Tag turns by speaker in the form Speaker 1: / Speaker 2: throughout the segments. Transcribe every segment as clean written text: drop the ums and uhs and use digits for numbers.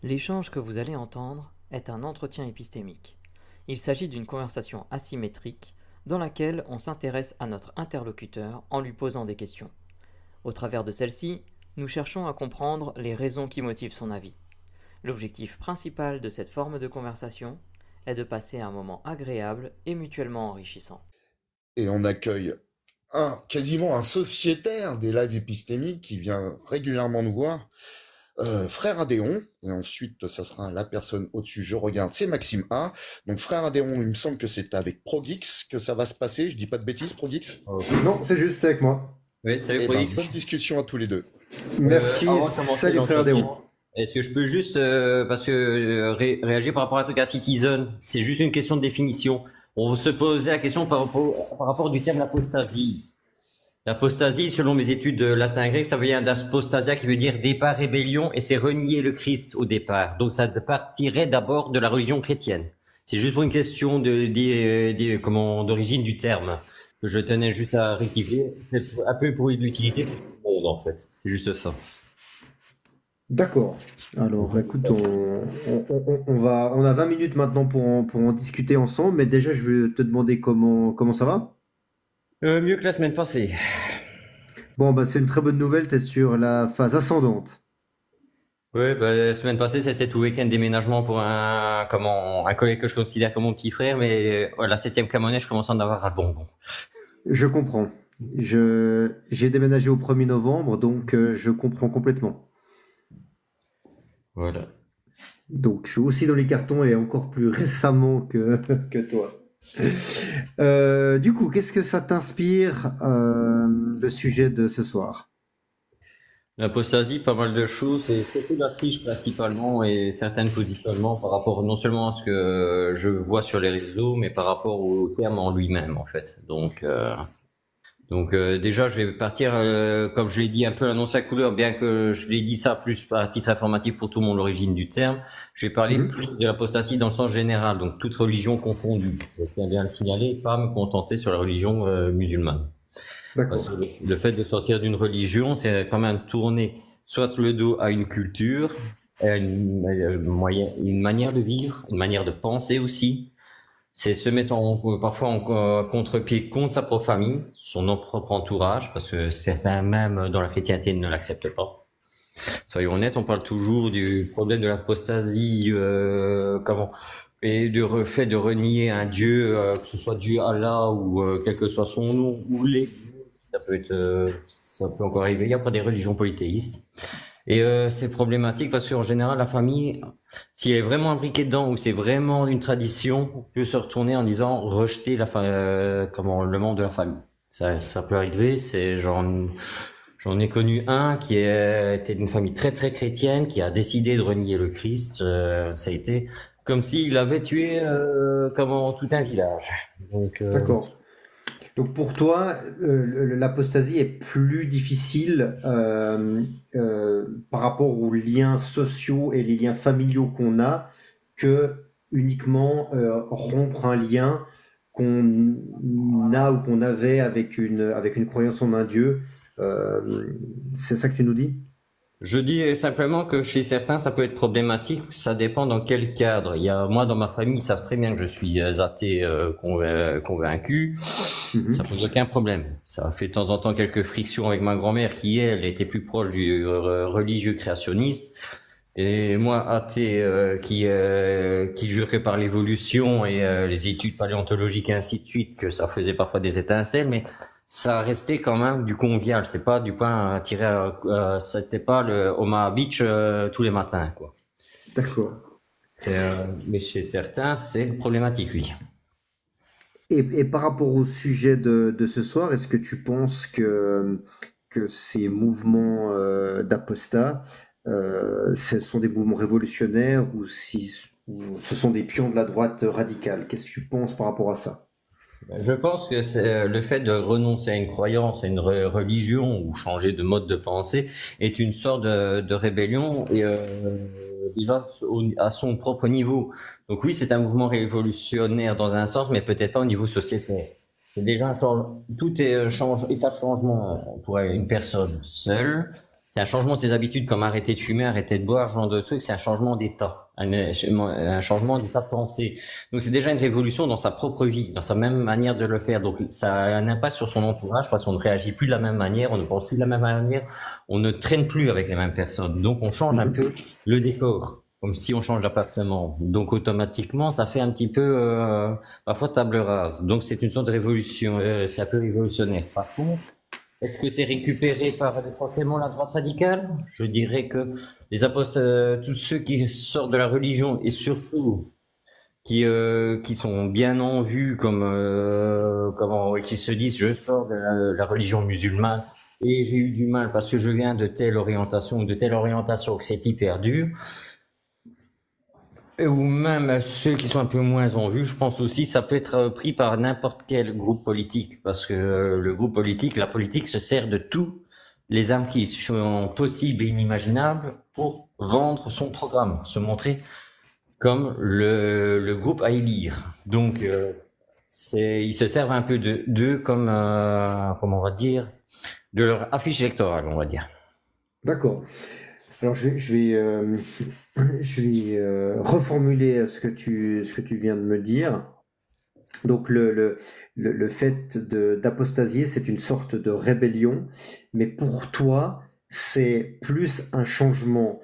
Speaker 1: L'échange que vous allez entendre est un entretien épistémique. Il s'agit d'une conversation asymétrique dans laquelle on s'intéresse à notre interlocuteur en lui posant des questions. Au travers de celle-ci, nous cherchons à comprendre les raisons qui motivent son avis. L'objectif principal de cette forme de conversation est de passer un moment agréable et mutuellement enrichissant.
Speaker 2: Et on accueille quasiment un sociétaire des lives épistémiques qui vient régulièrement nous voir, Frère Adéon, et ensuite ça sera la personne au-dessus, je regarde, c'est Maxime A. Donc Frère Adéon, il me semble que c'est avec Progix que ça va se passer, je dis pas de bêtises, Progix?
Speaker 3: Non, c'est juste, c'est avec moi.
Speaker 4: Oui, salut
Speaker 2: Eh ben,
Speaker 4: Prolix.
Speaker 2: bonne discussion à tous les deux.
Speaker 3: Merci,
Speaker 4: Avant de commencer
Speaker 3: salut frère
Speaker 4: l'entretien,
Speaker 3: Adéon.
Speaker 4: Est-ce que je peux juste, parce que réagir par rapport à un truc à Citizen, c'est juste une question de définition. On se posait la question par rapport du terme l'apostasie. L'apostasie, selon mes études de latin-grec, ça vient d'apostasia qui veut dire départ, rébellion, et c'est renier le Christ au départ. Donc ça partirait d'abord de la religion chrétienne. C'est juste pour une question d'origine du terme que je tenais juste à rectifier. C'est un peu pour l'utilité du monde, en fait. C'est juste ça.
Speaker 3: D'accord. Alors, écoute, on a 20 minutes maintenant pour en discuter ensemble, mais déjà, je vais te demander comment ça va?
Speaker 4: Mieux que la semaine passée.
Speaker 3: Bon, bah, c'est une très bonne nouvelle, t'es sur la phase ascendante.
Speaker 4: Ouais, la semaine passée, c'était tout le week-end déménagement pour un collègue que je considère comme mon petit frère, mais la 7e Camonais, je commence à en avoir ras le bonbon.
Speaker 3: Je comprends. J'ai déménagé au 1er novembre, donc je comprends complètement.
Speaker 4: Voilà.
Speaker 3: Donc, je suis aussi dans les cartons et encore plus récemment que toi. Du coup, qu'est-ce que ça t'inspire, le sujet de ce soir?
Speaker 4: L'apostasie, pas mal de choses, et surtout la triche principalement et certains positionnements par rapport non seulement à ce que je vois sur les réseaux, mais par rapport au terme en lui-même, en fait. Donc déjà, je vais partir, comme je l'ai dit, un peu l'annonce à couleur, bien que je l'ai dit ça plus à titre informatif pour tout le monde, l'origine du terme. Je vais parler
Speaker 3: Mhm.
Speaker 4: plus de l'apostasie dans le sens général, donc toute religion confondue. Ça tient bien à le signaler, et pas me contenter sur la religion musulmane. Parce
Speaker 3: D'accord.
Speaker 4: que le fait de sortir d'une religion, c'est quand même tourner soit le dos à une culture, à une manière de vivre, une manière de penser aussi. C'est se mettre parfois en contre-pied contre sa propre famille, son propre entourage, parce que certains même dans la chrétienté ne l'acceptent pas. Soyons honnêtes, on parle toujours du problème de l'apostasie, et du fait de renier un Dieu, que ce soit Dieu Allah ou quel que soit son nom, ou les, ça peut encore arriver. Il y a encore des religions polythéistes. Et c'est problématique parce qu'en général, la famille, si elle est vraiment imbriquée dedans ou c'est vraiment une tradition, on peut se retourner en disant rejeter le membre de la famille. Ça peut arriver. J'en ai connu un qui était d'une famille très très chrétienne, qui a décidé de renier le Christ. Ça a été comme s'il avait tué tout un village. Donc
Speaker 3: D'accord. Donc pour toi, l'apostasie est plus difficile par rapport aux liens sociaux et les liens familiaux qu'on a que uniquement rompre un lien qu'on a ou qu'on avait avec une croyance en un Dieu. C'est ça que tu nous dis?
Speaker 4: je dis simplement que chez certains, ça peut être problématique. Ça dépend dans quel cadre. Moi, dans ma famille, ils savent très bien que je suis athée convaincu. Ça pose aucun problème. Ça a fait de temps en temps quelques frictions avec ma grand-mère qui, elle, était plus proche du religieux créationniste. Et moi, athée, qui jurait par l'évolution et les études paléontologiques et ainsi de suite, que ça faisait parfois des étincelles, mais ça restait quand même du convivial. C'est pas du pain à tirer, c'était pas le Omaha Beach tous les matins, quoi.
Speaker 3: D'accord.
Speaker 4: Mais chez certains, c'est problématique, oui.
Speaker 3: Et par rapport au sujet de ce soir, est-ce que tu penses que ces mouvements d'apostats, ce sont des mouvements révolutionnaires ou ce sont des pions de la droite radicale? Qu'est-ce que tu penses par rapport à ça?
Speaker 4: Je pense que c'est le fait de renoncer à une croyance, à une religion ou changer de mode de pensée est une sorte de rébellion et il va à son propre niveau. Donc oui, c'est un mouvement révolutionnaire dans un sens, mais peut-être pas au niveau sociétaire. C'est déjà tout est état de changement pour une personne seule. C'est un changement de ses habitudes, comme arrêter de fumer, arrêter de boire, ce genre de trucs. C'est un changement d'état, un changement d'état de pensée. Donc c'est déjà une révolution dans sa propre vie, dans sa même manière de le faire. Donc ça a un impact sur son entourage parce qu'on ne réagit plus de la même manière, on ne pense plus de la même manière, on ne traîne plus avec les mêmes personnes. Donc on change un peu le décor, comme si on change d'appartement. Donc automatiquement, ça fait un petit peu parfois table rase. Donc c'est une sorte de révolution, c'est un peu révolutionnaire. Par contre, est-ce que c'est récupéré par forcément la droite radicale? Je dirais que les apôtres, tous ceux qui sortent de la religion et surtout qui sont bien en vue, qui se disent je sors de la religion musulmane et j'ai eu du mal parce que je viens de telle orientation ou de telle orientation que c'est hyper dur. Ou même ceux qui sont un peu moins en vue, je pense aussi, ça peut être pris par n'importe quel groupe politique, parce que le groupe politique, la politique se sert de tous les armes qui sont possibles et inimaginables pour vendre son programme, se montrer comme le groupe à élire. Donc, ils se servent un peu d'eux comme, comment on va dire, de leur affiche électorale, on va dire.
Speaker 3: D'accord. Alors je vais reformuler ce que tu viens de me dire. Donc le fait d'apostasier, c'est une sorte de rébellion, mais pour toi, c'est plus un changement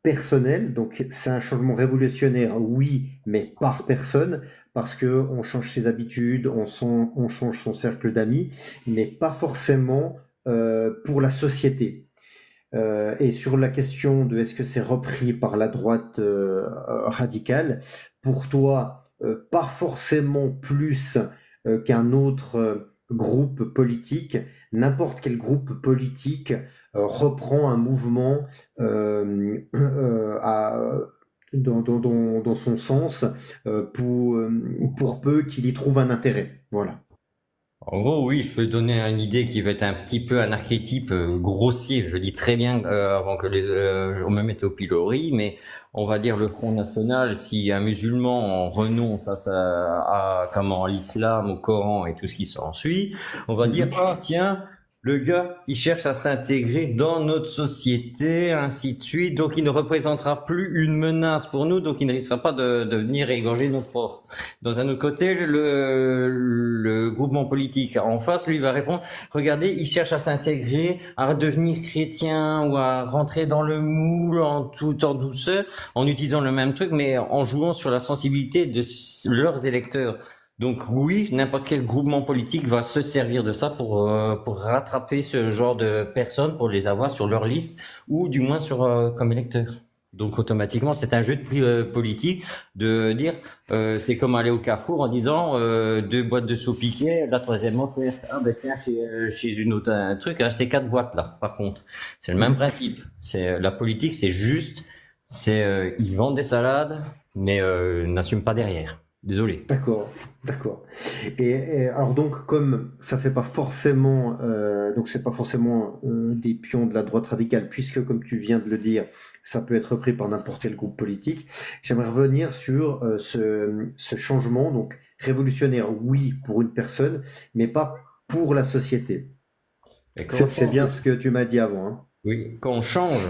Speaker 3: personnel, donc c'est un changement révolutionnaire, oui, mais par personne, parce que on change ses habitudes, on change son cercle d'amis, mais pas forcément pour la société. Et sur la question de est-ce que c'est repris par la droite radicale, pour toi, pas forcément plus qu'un autre groupe politique, n'importe quel groupe politique reprend un mouvement dans son sens pour peu qu'il y trouve un intérêt. Voilà.
Speaker 4: En gros, oui, je peux donner une idée qui va être un petit peu un archétype grossier. Je dis très bien avant que on me mette au pilori, mais on va dire le Front National. Si un musulman renonce à l'islam, au Coran et tout ce qui s'ensuit, on va dire ah tiens. Le gars, il cherche à s'intégrer dans notre société, ainsi de suite. Donc, il ne représentera plus une menace pour nous. Donc, il ne risquera pas de venir égorger notre pauvre. Dans un autre côté, le groupement politique en face, lui, va répondre, regardez, il cherche à s'intégrer, à devenir chrétien ou à rentrer dans le moule tout en douceur, en utilisant le même truc, mais en jouant sur la sensibilité de leurs électeurs. Donc oui, n'importe quel groupement politique va se servir de ça pour rattraper ce genre de personnes, pour les avoir sur leur liste ou du moins comme électeurs. Donc automatiquement, c'est un jeu de politique de dire c'est comme aller au Carrefour en disant 2 boîtes de saupiquet, la troisième offerte. Ah ben tiens, chez une autre un truc, c'est 4 boîtes là. Par contre, c'est le même principe. C'est la politique, c'est juste, ils vendent des salades, mais n'assument pas derrière. Désolé.
Speaker 3: D'accord. Et alors donc comme ça fait pas forcément donc c'est pas forcément des pions de la droite radicale puisque comme tu viens de le dire ça peut être repris par n'importe quel groupe politique. J'aimerais revenir sur ce changement donc révolutionnaire oui pour une personne mais pas pour la société. C'est bien ce que tu m'as dit avant. Hein.
Speaker 4: Oui, quand on change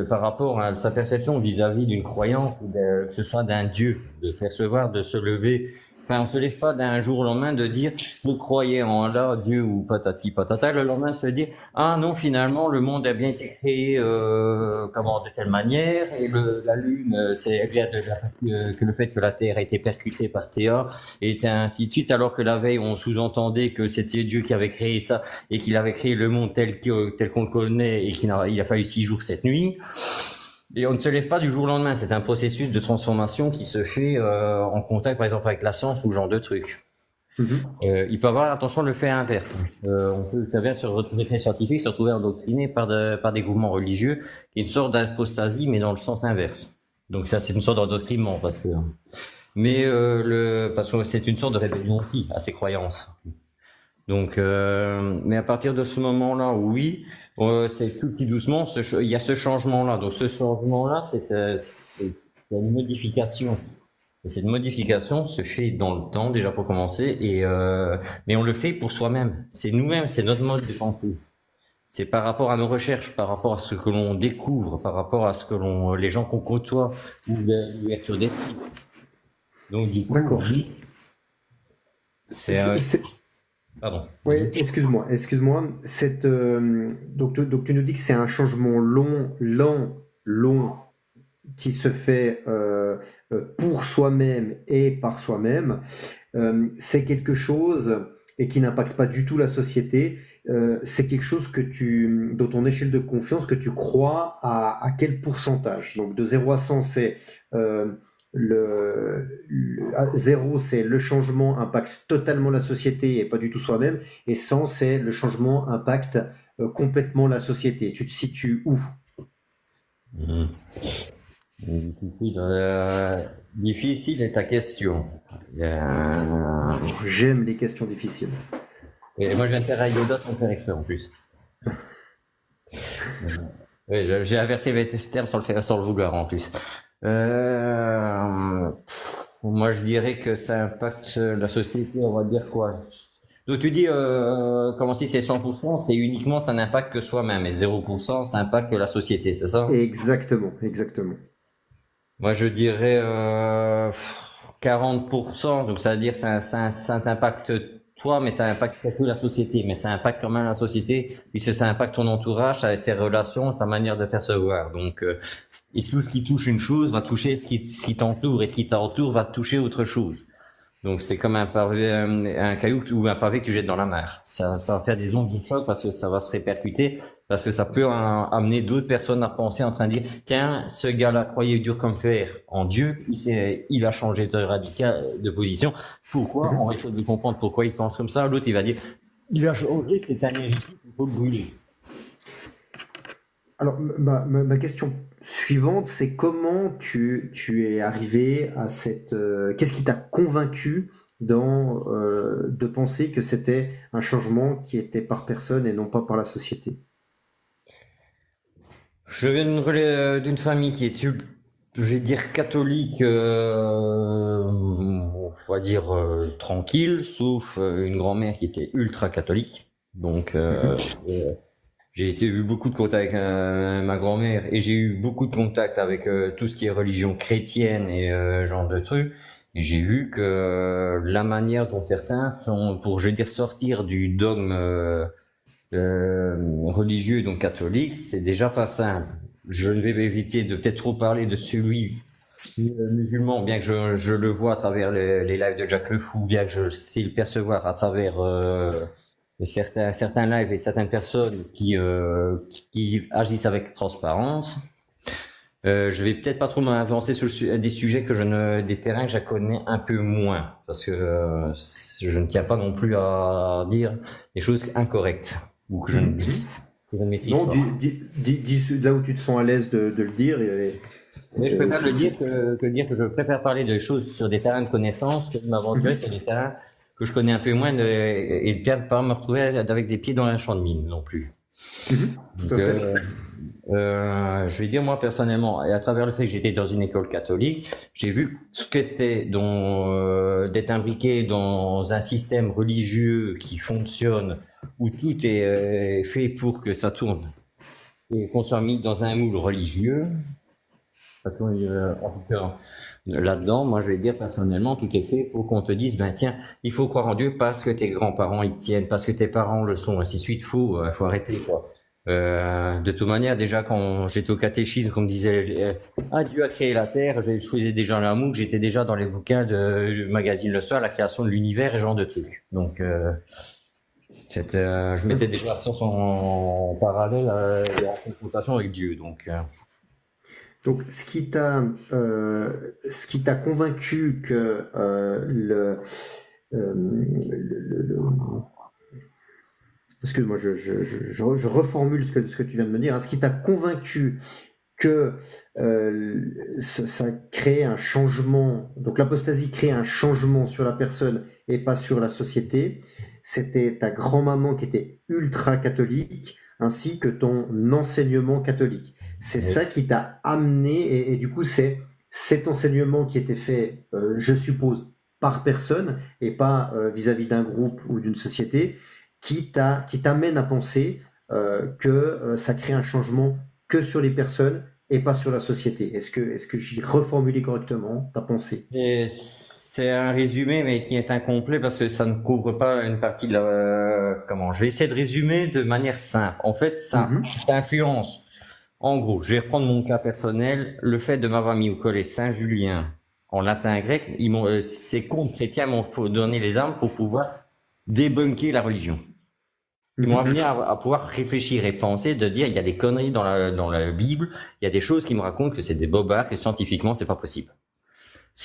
Speaker 4: par rapport à sa perception vis-à-vis d'une croyance, que ce soit d'un Dieu, de percevoir, de se lever, enfin on se lève pas d'un jour au lendemain de dire je croyais en Allah, Dieu ou patati patata, le lendemain de se dire ah non finalement le monde a bien été créé de telle manière et la lune c'est que le fait que la Terre a été percutée par Théa et ainsi de suite alors que la veille on sous-entendait que c'était Dieu qui avait créé ça et qu'il avait créé le monde tel qu'on le connaît et qu'il a fallu 6 jours 7 nuits. Et on ne se lève pas du jour au lendemain. C'est un processus de transformation qui se fait en contact, par exemple, avec la science ou ce genre de trucs. Il peut avoir, attention, le fait inverse. On peut se retrouver très scientifique, se retrouver endoctriné par des groupements religieux, qui est une sorte d'apostasie, mais dans le sens inverse. Donc ça, c'est une sorte d'endoctrinement, parce que c'est une sorte de rébellion aussi à ces croyances. Donc, mais à partir de ce moment-là, oui, c'est tout petit doucement, il y a ce changement-là. Donc, ce changement-là, c'est une modification. Et cette modification se fait dans le temps, déjà pour commencer, mais on le fait pour soi-même. C'est nous-mêmes, c'est notre mode de pensée. C'est par rapport à nos recherches, par rapport à ce que l'on découvre, par rapport à ce que les gens qu'on côtoie, ou l'ouverture d'esprit. Donc, du coup,
Speaker 3: D'accord.
Speaker 4: oui, c'est, pardon.
Speaker 3: Oui, excuse-moi. Donc tu nous dis que c'est un changement long, qui se fait pour soi-même et par soi-même. C'est quelque chose et qui n'impacte pas du tout la société. C'est quelque chose dont ton échelle de confiance, que tu crois à quel pourcentage? Donc de 0 à 100, c'est 0, c'est le changement impacte totalement la société et pas du tout soi-même, et 100, c'est le changement impacte complètement la société. Tu te situes où?
Speaker 4: Mhm. Difficile est ta question.
Speaker 3: J'aime les questions difficiles.
Speaker 4: Et moi, je viens de faire un Yoda sans faire exprès en plus. Oui, j'ai inversé mes termes sans le vouloir en plus. Moi, je dirais que ça impacte la société, on va dire quoi. Donc tu dis, comment si c'est 100%, c'est uniquement, ça n'impacte que soi-même, et 0%, ça impacte la société, c'est ça?
Speaker 3: Exactement.
Speaker 4: Moi, je dirais 40%, donc ça veut dire ça t'impacte toi, mais ça impacte surtout la société, mais ça impacte quand même la société, puisque ça impacte ton entourage, ça tes relations, ta manière de percevoir. Donc, et tout ce qui touche une chose va toucher ce qui t'entoure, et ce qui t'entoure va toucher autre chose. Donc c'est comme un pavé, un caillou ou un pavé que tu jettes dans la mer. Ça va faire des ondes de choc parce que ça va se répercuter, parce que ça peut amener d'autres personnes à penser en train de dire, tiens, ce gars-là croyait dur comme fer en Dieu, il a changé de position. Pourquoi? On va essayer de comprendre pourquoi il pense comme ça. L'autre, il va dire, il a changé, c'est un hérétique, il faut le brûler.
Speaker 3: Alors, ma question suivante, c'est comment tu es arrivé à cette... qu'est-ce qui t'a convaincu de penser que c'était un changement qui était par personne et non pas par la société?
Speaker 4: Je viens d'une famille qui est, je vais dire, catholique, on va dire tranquille, sauf une grand-mère qui était ultra catholique. Donc, j'ai eu beaucoup de contacts avec ma grand-mère, et j'ai eu beaucoup de contacts avec tout ce qui est religion chrétienne et genre de trucs. Et j'ai vu que la manière dont certains sont, pour, je veux dire, sortir du dogme religieux, donc catholique, c'est déjà pas simple. Je ne vais éviter de peut-être trop parler de celui musulman, bien que je le vois à travers les lives de Jack Le Fou, bien que je sais le percevoir à travers certains lives et certaines personnes qui agissent avec transparence. Je vais peut-être pas trop m'avancer sur des sujets des terrains que je connais un peu moins, parce que je ne tiens pas non plus à dire des choses incorrectes ou que je ne maîtrise
Speaker 3: Non,
Speaker 4: pas.
Speaker 3: dis là où tu te sens à l'aise de le dire.
Speaker 4: Mais je préfère le dire que dire que je préfère parler de choses sur des terrains de connaissances que de m'aventurer sur des terrains que je connais un peu moins et de pas me retrouver avec des pieds dans un champ de mine non plus.
Speaker 3: Tout à fait.
Speaker 4: Je vais dire moi personnellement, et à travers le fait que j'étais dans une école catholique, j'ai vu ce que c'était d'être imbriqué dans un système religieux qui fonctionne, où tout est fait pour que ça tourne et qu'on soit mis dans un moule religieux. En tout cas, là-dedans, moi je vais dire personnellement, tout est fait pour qu'on te dise, ben tiens, il faut croire en Dieu parce que tes grands-parents y tiennent, parce que tes parents le sont, ainsi de suite. Faut arrêter quoi. De toute manière, déjà quand j'étais au catéchisme, comme disait, Dieu a créé la terre, je faisais déjà l'amour, j'étais déjà dans les bouquins du magazine Le Soir, la création de l'univers et ce genre de trucs. Donc, je mettais déjà ça en parallèle et en confrontation avec Dieu.
Speaker 3: Donc, ce qui t'a convaincu que excuse-moi, je reformule ce que tu viens de me dire. Ce qui t'a convaincu que ça crée un changement, donc l'apostasie crée un changement sur la personne et pas sur la société, c'était ta grand-maman qui était ultra catholique, ainsi que ton enseignement catholique. C'est ça qui t'a amené, et du coup c'est cet enseignement qui était fait, je suppose, par personne et pas vis-à-vis d'un groupe ou d'une société, qui t'amène à penser que ça crée un changement que sur les personnes et pas sur la société. Est-ce que j'ai reformulé correctement ta pensée?
Speaker 4: C'est un résumé, mais qui est incomplet parce que ça ne couvre pas une partie de comment? Je vais essayer de résumer de manière simple. En fait, ça influence. En gros, je vais reprendre mon cas personnel. Le fait de m'avoir mis au collège Saint-Julien en latin grec, ces contes chrétiens m'ont donné les armes pour pouvoir débunker la religion. Ils m'ont amené à pouvoir réfléchir et penser, de dire il y a des conneries dans la Bible, il y a des choses qui me racontent que c'est des bobards, que scientifiquement c'est pas possible.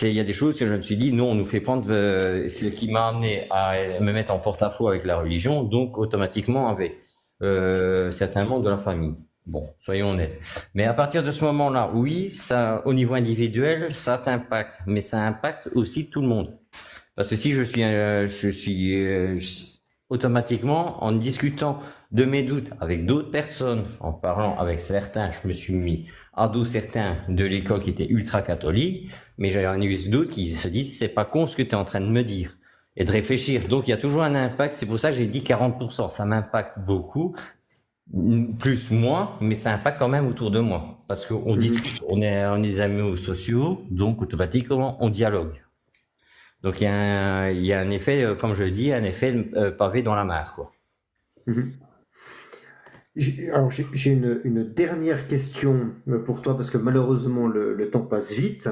Speaker 4: Il y a des choses que je me suis dit, non, on nous fait prendre, ce qui m'a amené à me mettre en porte-à-faux avec la religion, donc automatiquement avec certains membres de la famille. Bon, soyons honnêtes. Mais à partir de ce moment-là, oui, ça, au niveau individuel, ça t'impacte, mais ça impacte aussi tout le monde. Parce que si je suis automatiquement, en discutant de mes doutes avec d'autres personnes, en parlant avec certains, je me suis mis à dos certains de l'école qui étaient ultra catholiques, mais j'avais eu d'autres qui se disent c'est pas con ce que tu es en train de me dire et de réfléchir. Donc il y a toujours un impact, c'est pour ça que j'ai dit 40%, ça m'impacte beaucoup, plus moi, mais ça impacte quand même autour de moi parce qu'on discute, on est des amis sociaux, donc automatiquement on dialogue. Donc il y a un effet, comme je le dis, un effet pavé dans la mare, quoi.
Speaker 3: Alors j'ai une dernière question pour toi parce que malheureusement le temps passe vite.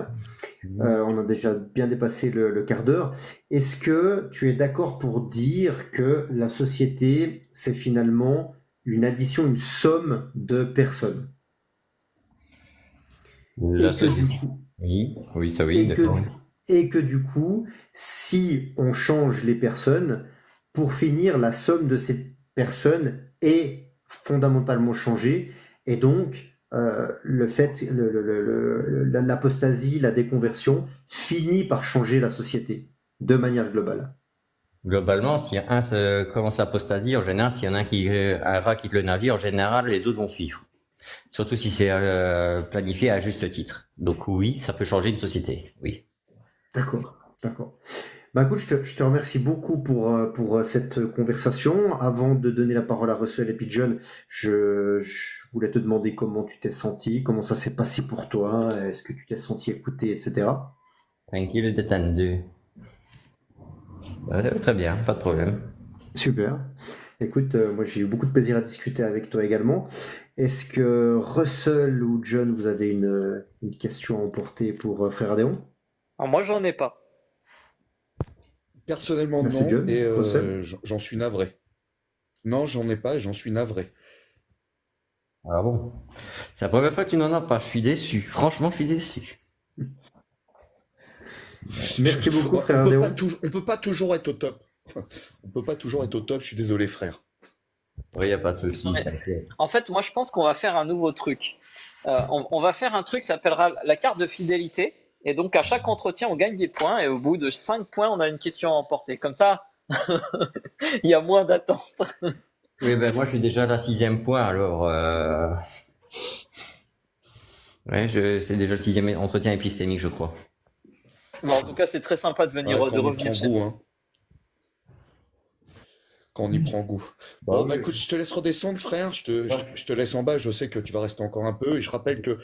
Speaker 3: On a déjà bien dépassé le quart d'heure. Est-ce que tu es d'accord pour dire que la société, c'est finalement une addition, une somme de personnes?
Speaker 4: La
Speaker 3: Et que
Speaker 4: société.
Speaker 3: du coup,
Speaker 4: Oui, ça oui,
Speaker 3: et que,
Speaker 4: d'accord.
Speaker 3: et que du coup, si on change les personnes, pour finir, la somme de ces personnes est fondamentalement changée, et donc le fait, l'apostasie, la déconversion finit par changer la société de manière globale.
Speaker 4: Globalement, s'il y a un commence à apostasie, en général, s'il y en a un rat quitte le navire, en général, les autres vont suivre. Surtout si c'est planifié à juste titre. Donc oui, ça peut changer une société. Oui.
Speaker 3: D'accord, d'accord. Bah écoute, je te remercie beaucoup pour cette conversation. Avant de donner la parole à Russell et puis John, je voulais te demander comment tu t'es senti, comment ça s'est passé pour toi, est-ce que tu t'es senti écouté, etc.
Speaker 4: Tranquille, détendu. Très bien, pas de problème.
Speaker 3: Super. Écoute, moi j'ai eu beaucoup de plaisir à discuter avec toi également. Est-ce que Russell ou John, vous avez une question à emporter pour Frère Adéon?
Speaker 1: Alors moi, j'en ai pas.
Speaker 2: Personnellement,
Speaker 3: Merci
Speaker 2: non,
Speaker 3: John.
Speaker 2: et
Speaker 3: Russell?
Speaker 2: j'en suis navré. Non, j'en ai pas et j'en suis navré.
Speaker 4: Ah bon? C'est la première fois que tu n'en as pas. Je suis déçu. Franchement, je suis déçu.
Speaker 3: Merci beaucoup,
Speaker 2: On
Speaker 3: Frère
Speaker 2: peut
Speaker 3: Adéon.
Speaker 2: on peut pas toujours être au top. On peut pas toujours être au top, je suis désolé, frère.
Speaker 4: Oui, y a pas de souci.
Speaker 1: Ouais.
Speaker 4: T'inquiète.
Speaker 1: En fait, moi, je pense qu'on va faire un nouveau truc. On va faire un truc qui s'appellera la carte de fidélité. Et donc, à chaque entretien, on gagne des points. Et au bout de 5 points, on a une question à emporter. Comme ça, il y a moins d'attente.
Speaker 4: Oui, ben moi, je suis déjà à la 6e point, alors. Ouais, c'est déjà le 6e entretien épistémique, je crois.
Speaker 1: Bon, en tout cas, c'est très sympa de venir,
Speaker 2: Ouais,
Speaker 1: de
Speaker 2: quand on y
Speaker 1: revenir
Speaker 2: prend
Speaker 1: chez
Speaker 2: goût,
Speaker 1: nous.
Speaker 2: hein. Quand on y prend goût.
Speaker 4: Bah
Speaker 2: Bon, bah
Speaker 4: oui.
Speaker 2: écoute, je te laisse redescendre, frère. Je te laisse en bas. Je sais que tu vas rester encore un peu. Et je rappelle que